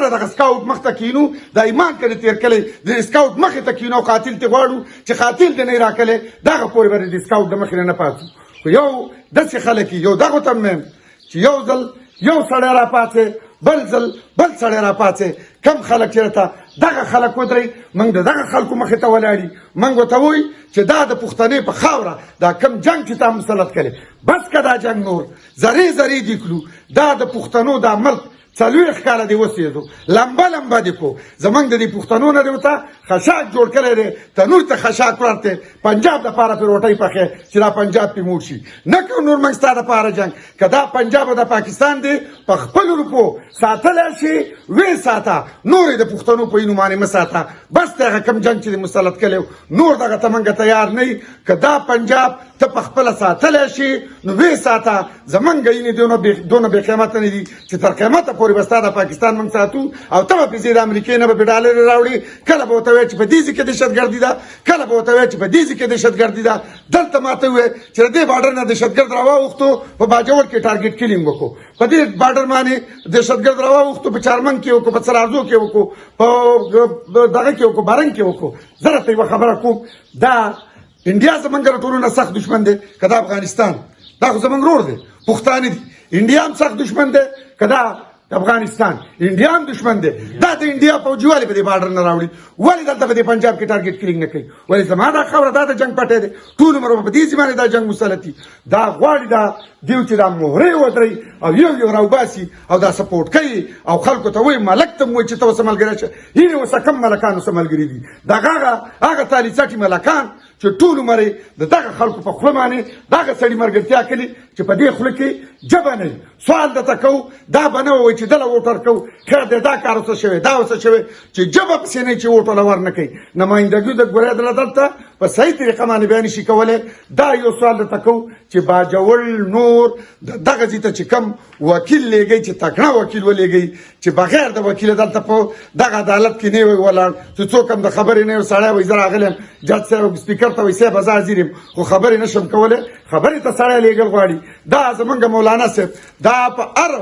خبره دغه سکاوټ مخ ته کینو دا ایمان کړي تیر کړي د سکاوټ مخ ته کینو قاتل ته غواړو چې قاتل دې نه راکړي دغه پورې باندې د سکاوټ د مخ نه پاتو خو یو داسې خلک یو دغه تم چې یو ځل یو سړی را پاتې بل ځل بل سړی را پاتې کم خلک چېرته دغه خلک ودرئ موږ د دغه خلکو مخې ته ولاړي موږ ورته وایي چې دا د پښتنې په خاوره دا کم جنګ چې تا مسلط کړی بس که دا جنګ نور زرې زرې دې کړو دا د پښتنو دا ملک 40 کاله دې وسېدو لمبه لمبه دې کو زمونږ د دې پښتنو نه دې ورته خشاک جوړ کړی دی تنور ته خشاک ورته پنجاب دپاره پرې روټۍ پخې چې دا پنجاب پې موړ شي نه کوو نور موږ ستا دپاره جنګ که دا پنجاب او د پاکستان دی په خپلو روپو ساتلی شي ویې ساته نور یې د پښتنو په وینو باندې مه ساته بس د هغه کوم جنګ چې دې مسلط کړی نور دغه ته موږ تیار نه یو که دا پنجاب ته په خپله ساتلی شي نو ویې ساته زمونږ یینې دونه بې قیمته نه دي چې تر قیمته پورې به ستا د پاکستان موږ ساتو او ته به پیسې د امریکې نه به ډالرې راوړي کله به ورته وایې چې په دې ځای کې دهشتګردي ده کله به ورته وایې چې په دې ځای کې دهشتګردي ده دلته ماته ووایې چې د دې باډر نه دهشتګرد راواوښتو په باجوړ کې ټارګېټ کلینګ وکړو په دې باډر باندې دهشتګرد راواوښتو په چارمن کې وکړو په سرارزو کې وکړو په دغه کې وکړو بارنګ کې وکړو زه راته یوه خبره کوم دا انډیا زمونږ له ټولو نه سخت دښمن دی که دا افغانستان دا خو زمونږ رور دی پښتانه دي انډیا هم سخت دښمن دی که دا افغانستان انډیا هم دښمن دی دا د انډیا فوجي ولې په دې باډر نه راوړي ولې دلته په دې پنجاب کې ټارګېټ کلینګ نه کوي ولې زما دا خبره دا د جنګ پټی دی ټول عمر به په دې زمانې دا جنګ مسلطي دا غواړي دا دیو چې دا مهرې ودرئ او یو راوباسي او دا سپورټ کوي او خلکو ته وایي ملک ته م وایي چې ته ورسه ملګری شه هینې ورسه کم ملکان ورسه ملګري دي دغه هغه تالي څټي ملکان چې ټول عمر یې د دغه خلکو په خوله باندې دغه سړي ملګرتیا کړي چې په دې خوله کې ژبه نه وي سوال درته کوو دا به نه ووایي چې دله ووټر کوو خیر دی دا کار اوسه شوی دا اوسه شوی چې ژبه پسې نه چې ووټ وله ور نه کوي نمایندګي د ګوریا دله دلته په صحیح طریقه باندې بیا نشي کولی دا یو سوال درته کوو چې باجوړ نور دغه ځای ته چې کم وکیل لیږئ چې تکړه وکیل ولېږئ چې بغیر د وکیله دلته په دغه عدالت کې نه وي ولاړ چې څوک هم د خبرې نه یو سړی وایي زه راغلی یم جج صاحب سپیکر ته وایي صاحب زه حاضر یم خو خبرې نه شم کولی خبرې ته سړی لیږل غواړي دا زمونږ مولانا صاحب دا په هر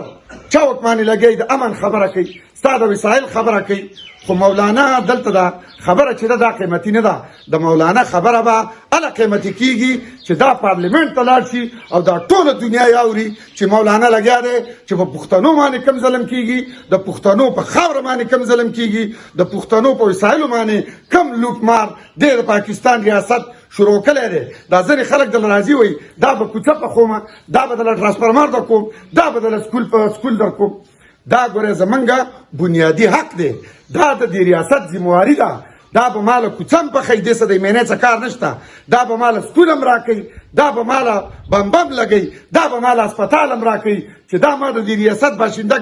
چوک باندې لګی د امن خبره کوي ستا د وسایل خبره کوي خو مولانا دلته دا خبره چې دا قیمتي نه ده د مولانا خبره به هله قیمتي کیږي چې دا پارلیمنت ته لاړ شي او دا ټوله دنیا یې اوري چې مولانا لګیا دی چې په پښتنو باندې کم ظلم کیږي د پښتنو په خاوره باندې کم ظلم کیږي د پښتنو په وسایلو باندې کم لوټمار دی د پاکستان ریاست شروع کړی دی دا ځینې خلک دله راځي وایي دا به کوڅه پخومه دا به دله ټرانسفرمر در کوم دا به دله سکول در کوم دا ګوره زمونږ بنیادي حق دی دا د دې ریاست ذمهواري ده دا به ماله کوڅه هم پخوي دې څه د مینې څه کار نشته دا به ماله سکول هم راکوي دا به ماله بم لګوي دا به ماله اسپتال هم راکوي چې دا ما د دې ریاست باشنده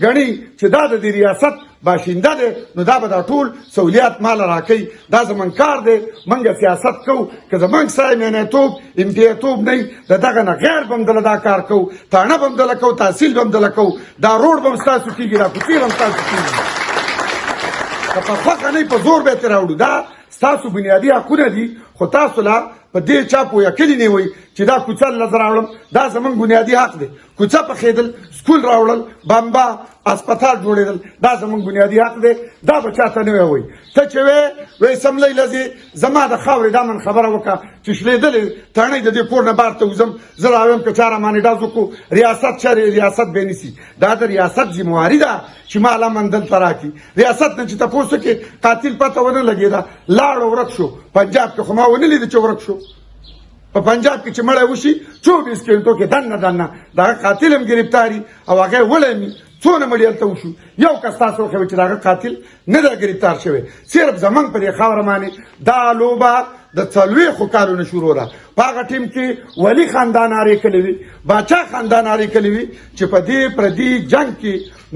ګڼي چې دا د دې ریاست باشنده دی نو دا به دا ټول سہولیات ماله راکوي دا زمونږ کار دی موږ سیاست کوو که زمونږ سره مینېتوب امتیاتوب نه د دغه نه غیر به هم دله دا کار کوو تاڼه به هم دله کوو تحصیل به هم دله کوو دا روډ به هم ستاسو کېږي دا کوڅې به هم ستاسو کېږي که په خوښه نه په زور به یې راوړو دا ستاسو بنیادي حقونه دي خو تاسو لا په دې چا پویه کلي نه وایي چې دا کوڅه له زه راوړم دا زمونږ بنیادي حق دی کوڅه پخېدل سکول راوړل بمبا اسپتال جوړېدل دا زمونږ بنیادي حق دی دا به چاته نه وایي ته چې وایي سملی لځې زما د خاورې دا من خبره وکړه چې شلېدلې تڼۍ د دې کور نه بار ته وځم زه راویم که چا رامانې ډاز وکړو ریاست چېرې ریاست بې نیسي دا د ریاست ذمهواري ده چې ما لمن دلته راکړي ریاست نه چې تپوس وکړې قاتل پته ونه لګېده لاړ ورک شو پنجاب کې خو ما ونه لیده چې ورک شو په پنجاب کې چې مړی وشي 24 کېنټو کې دننه دغه قاتل هم ګرفتاري او هغه وړی مې څونه مړي هلته وشو یو کس تاسو وښوي چې دغه قاتل نه ده ګرفتار شوی صرف زمونږ په دې خاوره باندې دا لوبه د 40 کالونو شروع ده په هغه ټیم کې ولي خاندان نارې کړې وي باچا خاندان نارې کړې وي چې په دې پردي جنګ کې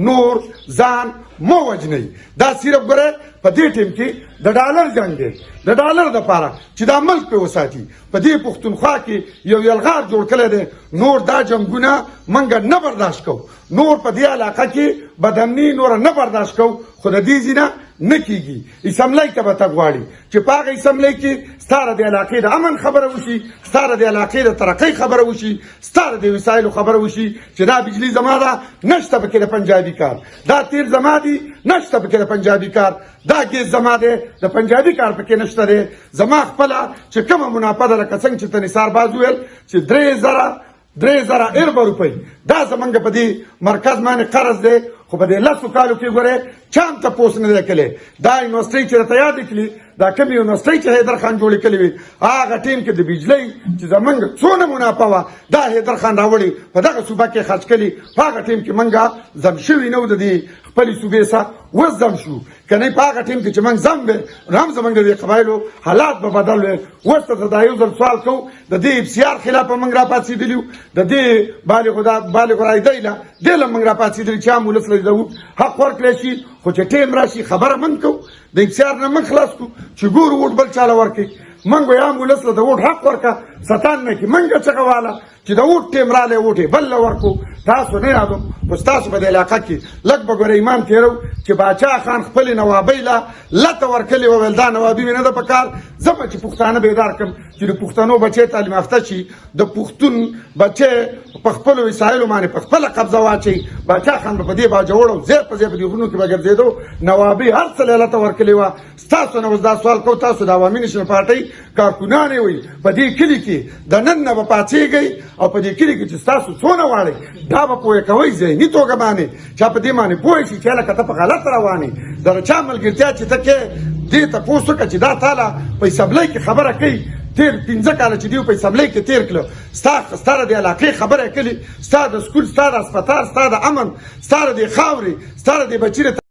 نور ځان مو وجنئ دا صرف ګوره په دې ټیم کې د ډالر جنګ دی د ډالر دپاره چې دا ملک پې وساتي په دې پښتونخوا کې یو یلغار جوړ کړی دی نور دا جنګونه موږ نه برداشت کوو نور په دې علاقه کې بدامني نوره نه برداشت کوو خو د دې ځای نه نه کیږي. اسمبلی ته به ته غواړي چې په هغه اسمبلی کې ستاره د علاقې د امن خبره وشي، ستاره د علاقې د ترقۍ خبره وشي، ستاره د وسایلو خبره وشي چې دا بجلی زما ده نشته پکې د پنجابي کار، دا تیل زما دي نشته پکې د پنجابي کار، دا ګیس زما دی د پنجابي کار پکې نشته دی. زما خپله چې کومه منافع ده لکه څنګه چې ته نثار باز وویل چې 3,000 اربه روپۍ دا زمونږ په دې مرکز باندې قرض دی، خو په دې 10 کالو کې ګورئ چا هم تپوس نه دی کړی. دا یونیورسټۍ چې راته یادې کړي دا کوم یونیورسټۍ چې حیدر خان جوړې کړې وي هغه ټیم کې د بجلۍ چې زمونږ څونه منافع وه دا حیدر خان راوړې په دغه صوبه کې خرڅ کړي، په هغه ټیم کې موږ ضم شوي نه وو د دې خپلې صوبې څخه اوس ضم شو، که نه په هغه ټیم کې چې موږ ضم وې نو هم زموږ د دې قبایلو حالات به بدل وې. اوس ته دا یو ځل سوال کوو د دې افسیار خلاف موږ راپاڅېدلي وو، د دې بالغ رایدۍ له دې له موږ راپاڅېدلي چې عام ولس له د حق ورکړی شي، خو چې ټیم راشي خبره من کوو د افسیار نه من خلاص کړو چې ګورو ووټ بل چاله ورکړي. موږ وایو عام ولس له د ووټ حق ورکړه، ستان نه کړي موږ چغه واله چې د ووټ ټیم رالی ووټ یې بل له ورکړو. تاسو نه یادوم خو ستاسو په دې علاقه کې لږ به ګوره ایمان تېرو چې باچا خان خپلې نوابۍ له لته ورکلې وویل دا نوابي مې نه ده په کار، زه به چې پښتانه بیدار کړم چې د پښتنو بچی تعلیم یافته شي، د پښتون بچی په خپلو وسایلو باندې په خپله قبضه واچوي. باچا خان به په دې باجوړ او ځای په ځای په دې غرونو کې به ګرځېدو، نوابي هر څه له لته ورکلې وه. ستاسو نه اوس دا سوال کوو تاسو د عوامي نیشنل پارټۍ کارکونان یې وئ په دې کلي کې د نن نه به پاڅېږئ او په دې کلي کې چې ستاسو څونه غواړئ دا به پوهه کوئ ذهني توګه باندې چا په دې باندې پوه شي چې هلکه ته په غلط روان یې. د چا ملګرتیا چې ته کې دې تپوس وکړه چې دا تاله په اسمبلی کې خبره کوي تیر 15 کاله چې دیو په اسمبلی کې تیر کړو ستا د علاقې خبره کړي، ستا د سکول، ستا د هسپتال، ستا د امن، ستا د خاورې، ستا د بچي